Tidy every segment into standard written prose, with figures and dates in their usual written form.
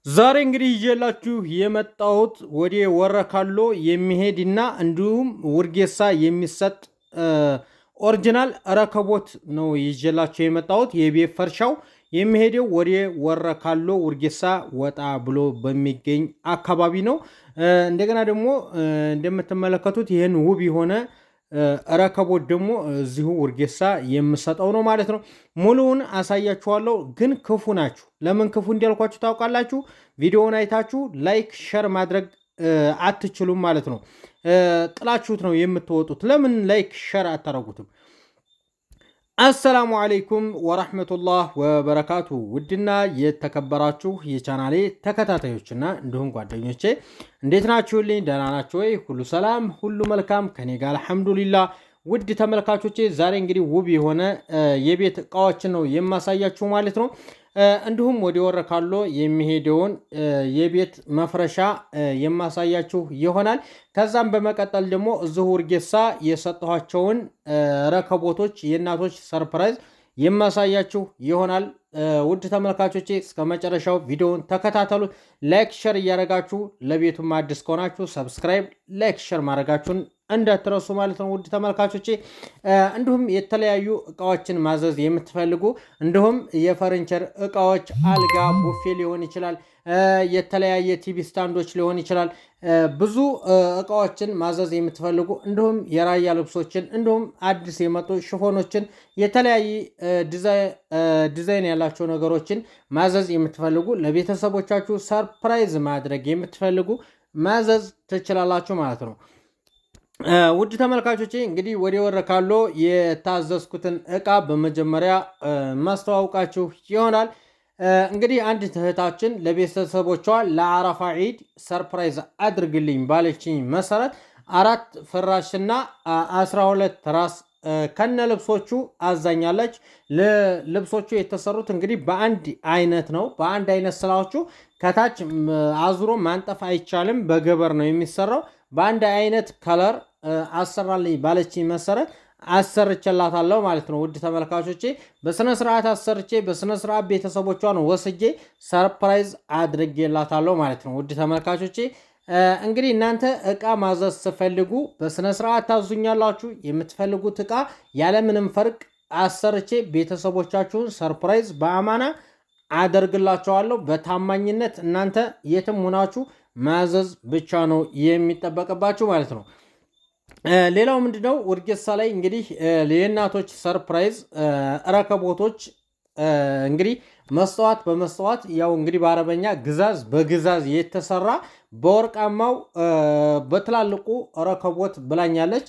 ዛሬ እንግዲህ ይዤላችሁ የመጣሁት ወደ ወረካሎ የሚሄድና እንዲሁም ውርጌሳ የሚሰጥ ኦሪጂናል ረከቦት ነው ይዤላችሁ የመጣሁት። የቤት ፈርሻው የሚሄደው ወደ ወረካሎ ውርጌሳ ወጣ ብሎ በሚገኝ አካባቢ ነው። እንደገና ደግሞ እንደምትመለከቱት ይህን ውብ የሆነ ረከቦት ደግሞ እዚሁ ውርጌሳ የምሰጠው ነው ማለት ነው። ሙሉውን አሳያችኋለሁ። ግን ክፉ ናችሁ። ለምን ክፉ እንዲያልኳችሁ ታውቃላችሁ? ቪዲዮውን አይታችሁ ላይክ ሸር ማድረግ አትችሉም ማለት ነው። ጥላችሁት ነው የምትወጡት። ለምን ላይክ ሸር አታረጉትም? አሰላሙ አለይኩም ወራህመቱላህ ወበረካቱ። ውድና የተከበራችሁ የቻናሌ ተከታታዮችና እንዲሁም ጓደኞቼ እንዴት ናችሁልኝ? ደህና ናችሁ ወይ? ሁሉ ሰላም፣ ሁሉ መልካም ከኔ ጋር አልሐምዱሊላህ። ውድ ተመልካቾቼ ዛሬ እንግዲህ ውብ የሆነ የቤት እቃዎችን ነው የማሳያችሁ ማለት ነው። እንዲሁም ወደ ወረካሎ የሚሄደውን የቤት መፍረሻ የማሳያችሁ ይሆናል። ከዛም በመቀጠል ደግሞ እዚሁ ውርጌሳ የሰጠኋቸውን ረከቦቶች የእናቶች ሰርፕራይዝ የማሳያችሁ ይሆናል። ውድ ተመልካቾቼ እስከ መጨረሻው ቪዲዮውን ተከታተሉ። ላይክ ሸር እያደረጋችሁ ለቤቱም አዲስ ከሆናችሁ ሰብስክራይብ፣ ላይክ ሸር ማድረጋችሁን እንዳትረሱ ማለት ነው። ውድ ተመልካቾቼ እንዲሁም የተለያዩ እቃዎችን ማዘዝ የምትፈልጉ እንዲሁም የፈርኒቸር እቃዎች አልጋ፣ ቡፌ ሊሆን ይችላል፣ የተለያየ ቲቪ ስታንዶች ሊሆን ይችላል። ብዙ እቃዎችን ማዘዝ የምትፈልጉ እንዲሁም የራያ ልብሶችን እንዲሁም አዲስ የመጡ ሽፎኖችን የተለያየ ዲዛይን ያላቸው ነገሮችን ማዘዝ የምትፈልጉ ለቤተሰቦቻችሁ ሰርፕራይዝ ማድረግ የምትፈልጉ ማዘዝ ትችላላችሁ ማለት ነው። ውድ ተመልካቾቼ እንግዲህ ወደ ወረካሎ የታዘዝኩትን እቃ በመጀመሪያ ማስተዋወቃችሁ ይሆናል። እንግዲህ አንድ እህታችን ለቤተሰቦቿ ለአረፋ ዒድ ሰርፕራይዝ አድርግልኝ ባለችኝ መሰረት 4 ፍራሽና 12 ትራስ ከነ ልብሶቹ አዛኛለች። ልብሶቹ የተሰሩት እንግዲህ በአንድ አይነት ነው። በአንድ አይነት ስላችሁ ከታች አዙሮ ማንጠፍ አይቻልም። በገበር ነው የሚሰራው። በአንድ አይነት ከለር አሰራልኝ ባለችኝ መሰረት አሰርቼላታለሁ ማለት ነው። ውድ ተመልካቾቼ በስነ ስርዓት አሰርቼ በስነ ስርዓት ቤተሰቦቿን ወስጄ ሰርፕራይዝ አድርጌላታለሁ ማለት ነው። ውድ ተመልካቾቼ እንግዲህ እናንተ እቃ ማዘዝ ስፈልጉ በስነ ስርዓት ታዙኛላችሁ። የምትፈልጉት እቃ ያለምንም ፈርቅ አሰርቼ ቤተሰቦቻችሁን ሰርፕራይዝ በአማና አደርግላቸዋለሁ። በታማኝነት እናንተ የትም ሆናችሁ ማዘዝ ብቻ ነው የሚጠበቅባችሁ ማለት ነው። ሌላው ምንድነው ውርጌሳ ላይ እንግዲህ የእናቶች ሰርፕራይዝ ረከቦቶች እንግዲህ መስተዋት በመስተዋት ያው እንግዲህ በአረበኛ ግዛዝ በግዛዝ የተሰራ በወርቃማው በትላልቁ ረከቦት ብላኛለች።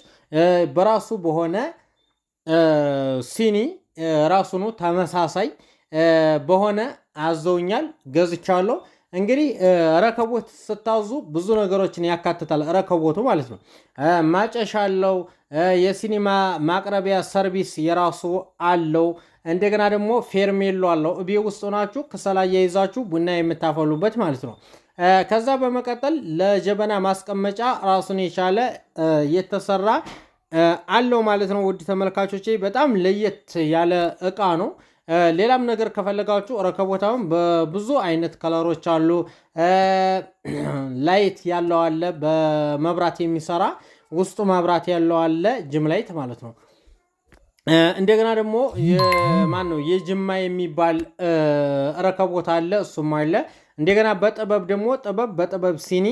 በራሱ በሆነ ሲኒ ራሱኑ ተመሳሳይ በሆነ አዘውኛል፣ ገዝቻለሁ። እንግዲህ ረከቦት ስታዙ ብዙ ነገሮችን ያካትታል ረከቦቱ ማለት ነው። ማጨሻ አለው፣ የሲኒማ ማቅረቢያ ሰርቪስ የራሱ አለው። እንደገና ደግሞ ፌርሜሎ አለው። ቤት ውስጥ ሆናችሁ ከሰል አያይዛችሁ ቡና የምታፈሉበት ማለት ነው። ከዛ በመቀጠል ለጀበና ማስቀመጫ ራሱን የቻለ የተሰራ አለው ማለት ነው። ውድ ተመልካቾቼ በጣም ለየት ያለ እቃ ነው። ሌላም ነገር ከፈለጋችሁ ረከቦታውን በብዙ አይነት ከለሮች አሉ። ላይት ያለው አለ፣ በመብራት የሚሰራ ውስጡ መብራት ያለው አለ፣ ጅም ላይት ማለት ነው። እንደገና ደግሞ የጅማ የሚባል ረከቦት አለ፣ እሱም አለ። እንደገና በጥበብ ደግሞ በጥበብ ሲኒ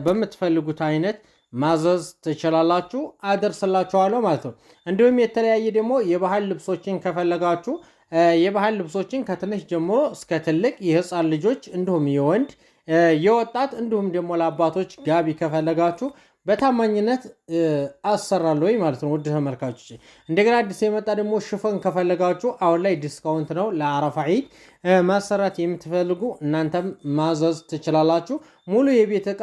በምትፈልጉት አይነት ማዘዝ ትችላላችሁ፣ አደርስላችኋለሁ ማለት ነው። እንዲሁም የተለያየ ደግሞ የባህል ልብሶችን ከፈለጋችሁ የባህል ልብሶችን ከትንሽ ጀምሮ እስከ ትልቅ የህፃን ልጆች እንዲሁም የወንድ የወጣት እንዲሁም ደግሞ ለአባቶች ጋቢ ከፈለጋችሁ በታማኝነት አሰራለሁ ማለት ነው። ውድ ተመልካቾች እንደገና አዲስ የመጣ ደግሞ ሽፎን ከፈለጋችሁ አሁን ላይ ዲስካውንት ነው። ለአረፋ ዒድ ማሰራት የምትፈልጉ እናንተም ማዘዝ ትችላላችሁ። ሙሉ የቤት ዕቃ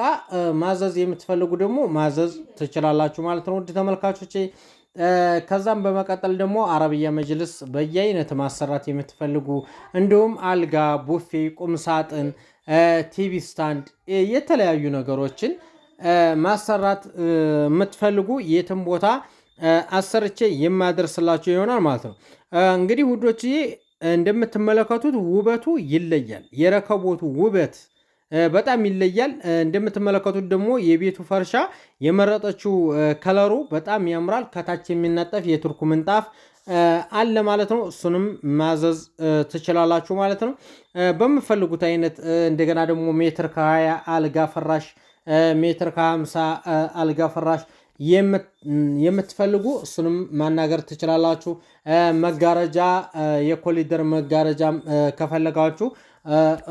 ማዘዝ የምትፈልጉ ደግሞ ማዘዝ ትችላላችሁ ማለት ነው። ውድ ተመልካቾች ከዛም በመቀጠል ደግሞ አረብያ መጅልስ በየአይነት ማሰራት የምትፈልጉ እንዲሁም አልጋ፣ ቡፌ፣ ቁም ሳጥን፣ ቲቪ ስታንድ የተለያዩ ነገሮችን ማሰራት የምትፈልጉ የትም ቦታ አሰርቼ የማደርስላችሁ ይሆናል ማለት ነው። እንግዲህ ውዶችዬ እንደምትመለከቱት ውበቱ ይለያል። የረከቦቱ ውበት በጣም ይለያል። እንደምትመለከቱት ደግሞ የቤቱ ፈርሻ የመረጠችው ከለሩ በጣም ያምራል። ከታች የሚነጠፍ የቱርክ ምንጣፍ አለ ማለት ነው። እሱንም ማዘዝ ትችላላችሁ ማለት ነው በምፈልጉት አይነት። እንደገና ደግሞ ሜትር ከ20 አልጋ ፍራሽ፣ ሜትር ከ50 አልጋ ፍራሽ የምትፈልጉ እሱንም ማናገር ትችላላችሁ። መጋረጃ የኮሊደር መጋረጃ ከፈለጋችሁ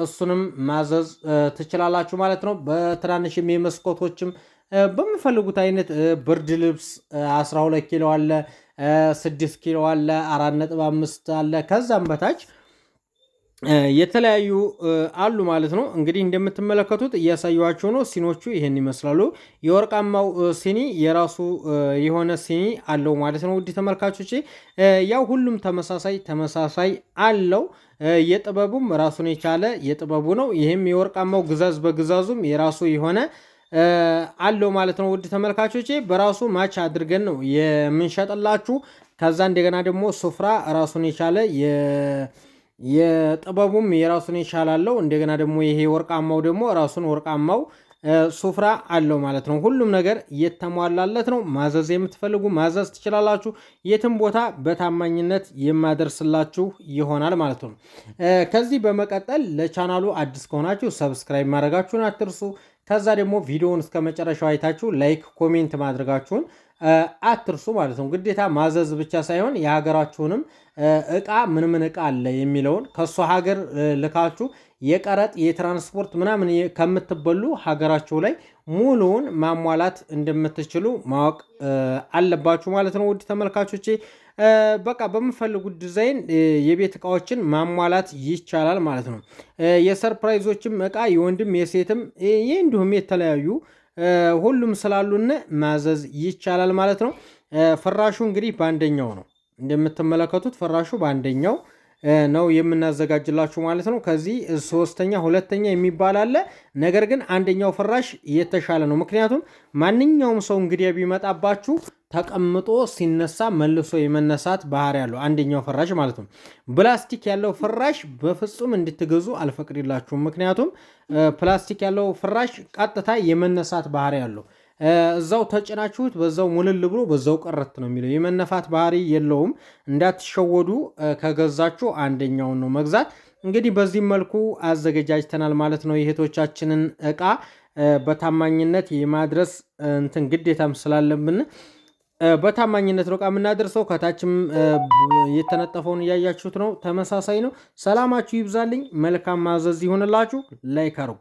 እሱንም ማዘዝ ትችላላችሁ ማለት ነው። በትናንሽም የመስኮቶችም በምፈልጉት አይነት ብርድ ልብስ 12 ኪሎ አለ፣ 6 ኪሎ አለ፣ 4.5 አለ፣ ከዛም በታች የተለያዩ አሉ ማለት ነው። እንግዲህ እንደምትመለከቱት እያሳየኋቸው ነው። ሲኖቹ ይሄን ይመስላሉ። የወርቃማው ሲኒ የራሱ የሆነ ሲኒ አለው ማለት ነው። ውድ ተመልካቾቼ ያው ሁሉም ተመሳሳይ አለው። የጥበቡም ራሱን የቻለ የጥበቡ ነው። ይህም የወርቃማው ግዛዝ በግዛዙም የራሱ የሆነ አለው ማለት ነው። ውድ ተመልካቾቼ በራሱ ማች አድርገን ነው የምንሸጥላችሁ። ከዛ እንደገና ደግሞ ሱፍራ ራሱን የቻለ የጥበቡም የራሱን የቻላለው። እንደገና ደግሞ ይሄ ወርቃማው ደግሞ ራሱን ወርቃማው ሱፍራ አለው ማለት ነው። ሁሉም ነገር የተሟላለት ነው። ማዘዝ የምትፈልጉ ማዘዝ ትችላላችሁ። የትም ቦታ በታማኝነት የማደርስላችሁ ይሆናል ማለት ነው። ከዚህ በመቀጠል ለቻናሉ አዲስ ከሆናችሁ ሰብስክራይብ ማድረጋችሁን አትርሱ። ከዛ ደግሞ ቪዲዮውን እስከ መጨረሻው አይታችሁ ላይክ፣ ኮሜንት ማድረጋችሁን አትርሱ ማለት ነው። ግዴታ ማዘዝ ብቻ ሳይሆን የሀገራችሁንም እቃ ምን እቃ አለ የሚለውን ከሱ ሀገር ልካችሁ የቀረጥ የትራንስፖርት ምናምን ከምትበሉ ሀገራችሁ ላይ ሙሉውን ማሟላት እንደምትችሉ ማወቅ አለባችሁ ማለት ነው። ውድ ተመልካቾቼ በቃ በምፈልጉት ዲዛይን የቤት እቃዎችን ማሟላት ይቻላል ማለት ነው። የሰርፕራይዞችም እቃ የወንድም የሴትም እንዲሁም የተለያዩ ሁሉም ስላሉን ማዘዝ ይቻላል ማለት ነው። ፍራሹ እንግዲህ በአንደኛው ነው እንደምትመለከቱት፣ ፍራሹ በአንደኛው ነው የምናዘጋጅላችሁ ማለት ነው። ከዚህ ሶስተኛ ሁለተኛ የሚባል አለ። ነገር ግን አንደኛው ፍራሽ የተሻለ ነው። ምክንያቱም ማንኛውም ሰው እንግዲህ ቢመጣባችሁ ተቀምጦ ሲነሳ መልሶ የመነሳት ባህሪ ያለው አንደኛው ፍራሽ ማለት ነው። ፕላስቲክ ያለው ፍራሽ በፍጹም እንድትገዙ አልፈቅድላችሁም። ምክንያቱም ፕላስቲክ ያለው ፍራሽ ቀጥታ የመነሳት ባህሪ ያለው እዛው ተጭናችሁት በዛው ሙልል ብሎ በዛው ቀረት ነው የሚለው፣ የመነፋት ባህሪ የለውም። እንዳትሸወዱ ከገዛችሁ አንደኛውን ነው መግዛት። እንግዲህ በዚህ መልኩ አዘገጃጅተናል ማለት ነው። የእህቶቻችንን እቃ በታማኝነት የማድረስ ግዴታም ስላለብን በታማኝነት ነው እቃ የምናደርሰው። ከታችም የተነጠፈውን እያያችሁት ነው፣ ተመሳሳይ ነው። ሰላማችሁ ይብዛልኝ። መልካም ማዘዝ ይሆንላችሁ። ላይክ አድርጉ።